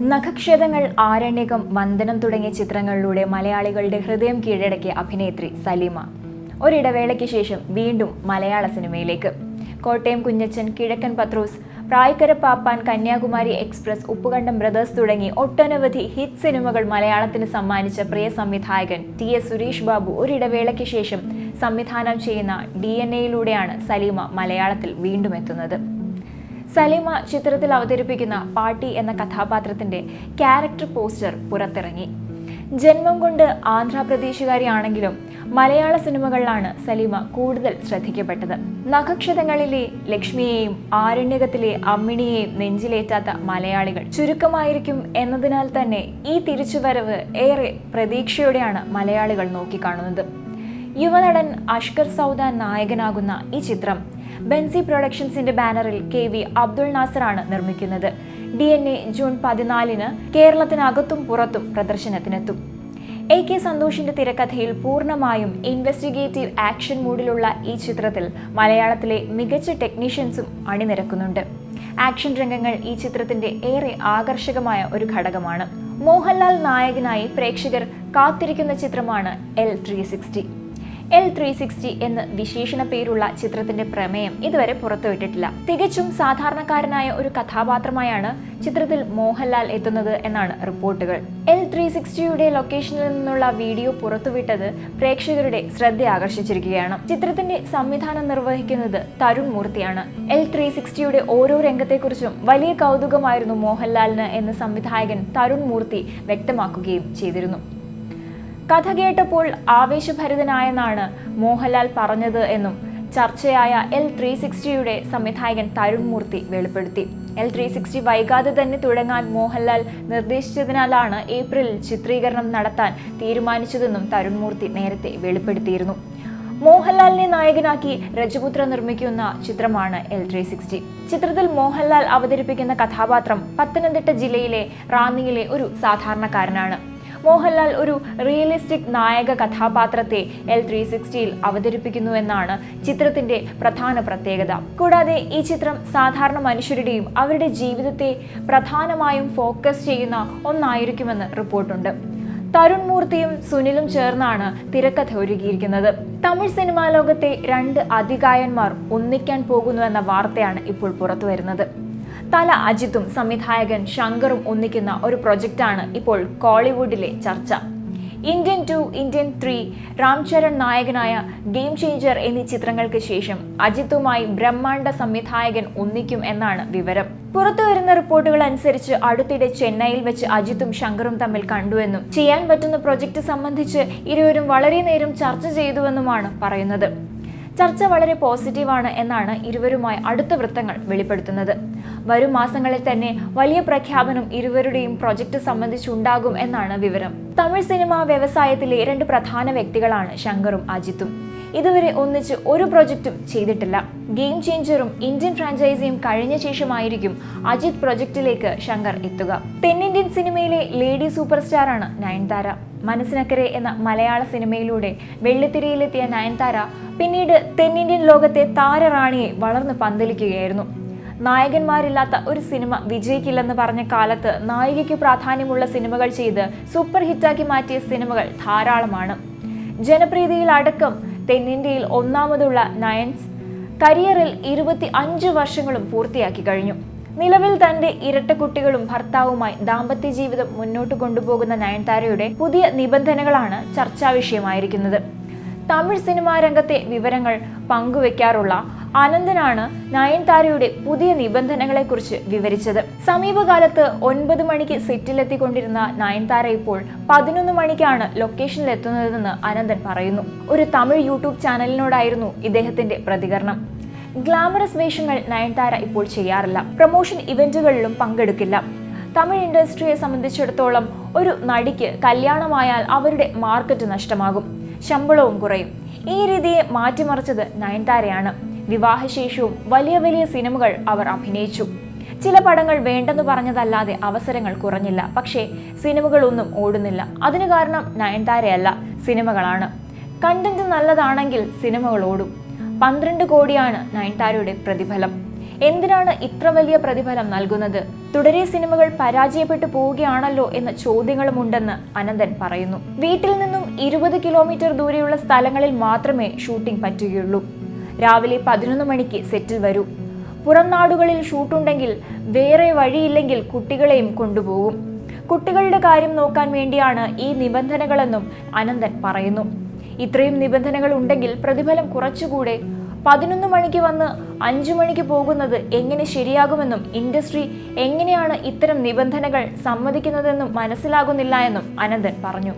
നഖക്ഷതങ്ങൾ, ആരണ്യകം, വന്ദനം തുടങ്ങിയ ചിത്രങ്ങളിലൂടെ മലയാളികളുടെ ഹൃദയം കീഴടക്കിയ അഭിനേത്രി സലീമ ഒരിടവേളയ്ക്ക് ശേഷം വീണ്ടും മലയാള സിനിമയിലേക്ക്. കോട്ടയം കുഞ്ഞച്ചൻ, കിഴക്കൻ പത്രോസ്, പ്രായക്കര പാപ്പാൻ, കന്യാകുമാരി എക്സ്പ്രസ്, ഉപ്പുകണ്ടം ബ്രദേഴ്സ് തുടങ്ങി ഒട്ടനവധി ഹിറ്റ് സിനിമകൾ മലയാളത്തിന് സമ്മാനിച്ച പ്രിയ സംവിധായകൻ TS സുരേഷ് ബാബു ഒരിടവേളയ്ക്ക് ശേഷം സംവിധാനം ചെയ്യുന്ന DNA-യിലൂടെയാണ് സലീമ മലയാളത്തിൽ വീണ്ടും എത്തുന്നത്. സലീമ ചിത്രത്തിൽ അവതരിപ്പിക്കുന്ന പാട്ടി എന്ന കഥാപാത്രത്തിന്റെ ക്യാരക്ടർ പോസ്റ്റർ പുറത്തിറങ്ങി. ജന്മം കൊണ്ട് ആന്ധ്രാപ്രദേശുകാരിയാണെങ്കിലും മലയാള സിനിമകളിലാണ് സലീമ കൂടുതൽ ശ്രദ്ധിക്കപ്പെട്ടത്. നഖക്ഷതങ്ങളിലെ ലക്ഷ്മിയെയും ആരണ്യകത്തിലെ അമ്മിണിയെയും നെഞ്ചിലേറ്റാത്ത മലയാളികൾ ചുരുക്കമായിരിക്കും എന്നതിനാൽ തന്നെ ഈ തിരിച്ചുവരവ് ഏറെ പ്രതീക്ഷയോടെയാണ് മലയാളികൾ നോക്കിക്കാണുന്നത്. യുവനടൻ അഷ്കർ സൗദാൻ നായകനാകുന്ന ഈ ചിത്രം ബെൻസി പ്രൊഡക്ഷൻസിന്റെ ബാനറിൽ KV അബ്ദുൾ നാസറാണ് നിർമ്മിക്കുന്നത്. DNA ജൂൺ 14-ന് കേരളത്തിനകത്തും പുറത്തും പ്രദർശനത്തിനെത്തും. AK സന്തോഷിന്റെ തിരക്കഥയിൽ പൂർണ്ണമായും ഇൻവെസ്റ്റിഗേറ്റീവ് ആക്ഷൻ മൂഡിലുള്ള ഈ ചിത്രത്തിൽ മലയാളത്തിലെ മികച്ച ടെക്നീഷ്യൻസും അണിനിരക്കുന്നുണ്ട്. ആക്ഷൻ രംഗങ്ങൾ ഈ ചിത്രത്തിന്റെ ഏറെ ആകർഷകമായ ഒരു ഘടകമാണ്. മോഹൻലാൽ നായകനായി പ്രേക്ഷകർ കാത്തിരിക്കുന്ന ചിത്രമാണ് L360. L360 എന്ന് വിശേഷണ പേരുള്ള ചിത്രത്തിന്റെ പ്രമേയം ഇതുവരെ പുറത്തുവിട്ടിട്ടില്ല. തികച്ചും സാധാരണക്കാരനായ ഒരു കഥാപാത്രമായാണ് ചിത്രത്തിൽ മോഹൻലാൽ എത്തുന്നത് എന്നാണ് റിപ്പോർട്ടുകൾ. L360യുടെ ലൊക്കേഷനിൽ നിന്നുള്ള വീഡിയോ പുറത്തുവിട്ടത് പ്രേക്ഷകരുടെ ശ്രദ്ധ ആകർഷിച്ചിരിക്കുകയാണ്. ചിത്രത്തിന്റെ സംവിധാനം നിർവഹിക്കുന്നത് തരുൺ മൂർത്തിയാണ്. L360യുടെ ഓരോ രംഗത്തെക്കുറിച്ചും വലിയ കൗതുകമായിരുന്നു മോഹൻലാലിന് എന്ന് സംവിധായകൻ തരുൺ മൂർത്തി വ്യക്തമാക്കുകയും ചെയ്തിരുന്നു. കഥ കേട്ടപ്പോൾ ആവേശഭരിതനായെന്നാണ് മോഹൻലാൽ പറഞ്ഞത് എന്നും ചർച്ചയായ L360യുടെ സംവിധായകൻ തരുൺ മൂർത്തി വെളിപ്പെടുത്തി. L360 വൈകാതെ തന്നെ തുടങ്ങാൻ മോഹൻലാൽ നിർദ്ദേശിച്ചതിനാലാണ് ഏപ്രിലിൽ ചിത്രീകരണം നടത്താൻ തീരുമാനിച്ചതെന്നും തരുൺ മൂർത്തി നേരത്തെ വെളിപ്പെടുത്തിയിരുന്നു. മോഹൻലാലിനെ നായകനാക്കി രജപുത്ര നിർമ്മിക്കുന്ന ചിത്രമാണ് L360. ചിത്രത്തിൽ മോഹൻലാൽ അവതരിപ്പിക്കുന്ന കഥാപാത്രം പത്തനംതിട്ട ജില്ലയിലെ റാന്നിയിലെ ഒരു സാധാരണക്കാരനാണ്. മോഹൻലാൽ ഒരു റിയലിസ്റ്റിക് നായക കഥാപാത്രത്തെ L360യിൽ അവതരിപ്പിക്കുന്നുവെന്നാണ് ചിത്രത്തിന്റെ പ്രധാന പ്രത്യേകത. കൂടാതെ ഈ ചിത്രം സാധാരണ മനുഷ്യരുടെയും അവരുടെ ജീവിതത്തെ പ്രധാനമായും ഫോക്കസ് ചെയ്യുന്ന ഒന്നായിരിക്കുമെന്ന് റിപ്പോർട്ടുണ്ട്. തരുൺ മൂർത്തിയും സുനിലും ചേർന്നാണ് തിരക്കഥ ഒരുക്കിയിരിക്കുന്നത്. തമിഴ് സിനിമാ ലോകത്തെ 2 അതികായന്മാർ ഒന്നിക്കാൻ പോകുന്നുവെന്ന വാർത്തയാണ് ഇപ്പോൾ പുറത്തുവരുന്നത്. തല അജിത്തും സംവിധായകൻ ശങ്കറും ഒന്നിക്കുന്ന ഒരു പ്രൊജക്റ്റാണ് ഇപ്പോൾ കോളിവുഡിലെ ചർച്ച. ഇന്ത്യൻ 2, ഇന്ത്യൻ 3, രാംചരൺ നായകനായ ഗെയിം ചേഞ്ചർ എന്നീ ചിത്രങ്ങൾക്ക് ശേഷം അജിത്തുമായി ബ്രഹ്മാണ്ഡ സംവിധായകൻ ഒന്നിക്കും എന്നാണ് വിവരം. പുറത്തുവരുന്ന റിപ്പോർട്ടുകൾ അനുസരിച്ച് അടുത്തിടെ ചെന്നൈയിൽ വെച്ച് അജിത്തും ശങ്കറും തമ്മിൽ കണ്ടുവെന്നും ചെയ്യാൻ പറ്റുന്ന പ്രൊജക്ട് സംബന്ധിച്ച് ഇരുവരും വളരെ നേരം ചർച്ച ചെയ്തുവെന്നുമാണ് പറയുന്നത്. ചർച്ച വളരെ പോസിറ്റീവാണ് എന്നാണ് ഇരുവരുമായി അടുത്ത വൃത്തങ്ങൾ വെളിപ്പെടുത്തുന്നത്. വരും മാസങ്ങളിൽ തന്നെ വലിയ പ്രഖ്യാപനം ഇരുവരുടെയും പ്രൊജക്ട് സംബന്ധിച്ചുണ്ടാകും എന്നാണ് വിവരം. തമിഴ് സിനിമാ വ്യവസായത്തിലെ 2 പ്രധാന വ്യക്തികളാണ് ശങ്കറും അജിത്തും. ഇതുവരെ ഒന്നിച്ച് ഒരു പ്രൊജക്റ്റും ചെയ്തിട്ടില്ല. ഗെയിം ചേഞ്ചറും ഇന്ത്യൻ ഫ്രാഞ്ചൈസിയും കഴിഞ്ഞ ശേഷമായിരിക്കും അജിത് പ്രൊജക്റ്റിലേക്ക് ശങ്കർ എത്തുക. തെന്നിന്ത്യൻ സിനിമയിലെ ലേഡി സൂപ്പർ സ്റ്റാറാണ് നയൻതാര. മനസ്സിനക്കരെ എന്ന മലയാള സിനിമയിലൂടെ വെള്ളിത്തിരയിലെത്തിയ നയൻതാര പിന്നീട് തെന്നിന്ത്യൻ ലോകത്തെ താരറാണിയെ വളർന്നു പന്തലിക്കുകയായിരുന്നു. നായകന്മാരില്ലാത്ത ഒരു സിനിമ വിജയിക്കില്ലെന്ന് പറഞ്ഞ കാലത്ത് നായികയ്ക്ക് പ്രാധാന്യമുള്ള സിനിമകൾ ചെയ്ത് സൂപ്പർ ഹിറ്റാക്കി മാറ്റിയ സിനിമകൾ ധാരാളമാണ്. ജനപ്രീതിയിൽ അടക്കം തെന്നിന്ത്യയിൽ ഒന്നാമതുള്ള നയൻസ് കരിയറിൽ 25 വർഷങ്ങളും പൂർത്തിയാക്കി കഴിഞ്ഞു. നിലവിൽ തന്റെ ഇരട്ടക്കുട്ടികളും ഭർത്താവുമായി ദാമ്പത്യ ജീവിതം മുന്നോട്ട് കൊണ്ടുപോകുന്ന നയൻതാരയുടെ പുതിയ നിബന്ധനകളാണ് ചർച്ചാ വിഷയമായിരിക്കുന്നത്. തമിഴ് സിനിമാ രംഗത്തെ വിവരങ്ങൾ പങ്കുവെക്കാറുള്ള അനന്തനാണ് നയൻതാരയുടെ പുതിയ നിബന്ധനകളെക്കുറിച്ച് വിവരിച്ചത്. സമീപകാലത്ത് 9 മണിക്ക് സെറ്റിലെത്തിക്കൊണ്ടിരുന്ന നയൻതാര ഇപ്പോൾ 11 മണിക്കാണ് ലൊക്കേഷനിലെത്തുന്നതെന്ന് അനന്തൻ പറയുന്നു. ഒരു തമിഴ് യൂട്യൂബ് ചാനലിനോടായിരുന്നു ഇദ്ദേഹത്തിന്റെ പ്രതികരണം. ഗ്ലാമറസ് വേഷങ്ങൾ നയൻതാര ഇപ്പോൾ ചെയ്യാറില്ല. പ്രൊമോഷൻ ഇവന്റുകളിലും പങ്കെടുക്കില്ല. തമിഴ് ഇൻഡസ്ട്രിയെ സംബന്ധിച്ചിടത്തോളം ഒരു നടിക്ക് കല്യാണമായാൽ അവരുടെ മാർക്കറ്റ് നഷ്ടമാകും, ശമ്പളവും കുറയും. ഈ രീതിയെ മാറ്റിമറിച്ചത് നയൻതാരയാണ്. വിവാഹശേഷവും വലിയ വലിയ സിനിമകൾ അവർ അഭിനയിച്ചു. ചില പടങ്ങൾ വേണ്ടെന്ന് പറഞ്ഞതല്ലാതെ അവസരങ്ങൾ കുറഞ്ഞില്ല. പക്ഷേ സിനിമകളൊന്നും ഓടുന്നില്ല. അതിന് കാരണം നയൻതാരയല്ല, സിനിമകളാണ്. കണ്ടന്റ് നല്ലതാണെങ്കിൽ സിനിമകൾ ഓടും. 12 കോടിയാണ് നയൻതാരയുടെ പ്രതിഫലം. എന്തിനാണ് ഇത്ര വലിയ പ്രതിഫലം നൽകുന്നത്? തുടരെ സിനിമകൾ പരാജയപ്പെട്ടു പോവുകയാണല്ലോ എന്ന ചോദ്യങ്ങളുമുണ്ടെന്ന് അനന്തൻ പറയുന്നു. വീട്ടിൽ നിന്നും 20 കിലോമീറ്റർ ദൂരെയുള്ള സ്ഥലങ്ങളിൽ മാത്രമേ ഷൂട്ടിംഗ് പറ്റുകയുള്ളൂ. രാവിലെ 11 മണിക്ക് സെറ്റിൽ വരൂ. പുറം നാടുകളിൽ ഷൂട്ടുണ്ടെങ്കിൽ വേറെ വഴിയില്ലെങ്കിൽ കുട്ടികളെയും കൊണ്ടുപോകും. കുട്ടികളുടെ കാര്യം നോക്കാൻ വേണ്ടിയാണ് ഈ നിബന്ധനകളെന്നും അനന്തൻ പറയുന്നു. ഇത്രയും നിബന്ധനകൾ ഉണ്ടെങ്കിൽ പ്രതിഫലം കുറച്ചുകൂടെ? 11 മണിക്ക് വന്ന് 5 മണിക്ക് പോകുന്നത് എങ്ങനെ ശരിയാകുമെന്നും ഇൻഡസ്ട്രി എങ്ങനെയാണ് ഇത്തരം നിബന്ധനകൾ സമ്മതിക്കുന്നതെന്നും മനസ്സിലാകുന്നില്ല എന്നും അനന്തൻ പറഞ്ഞു.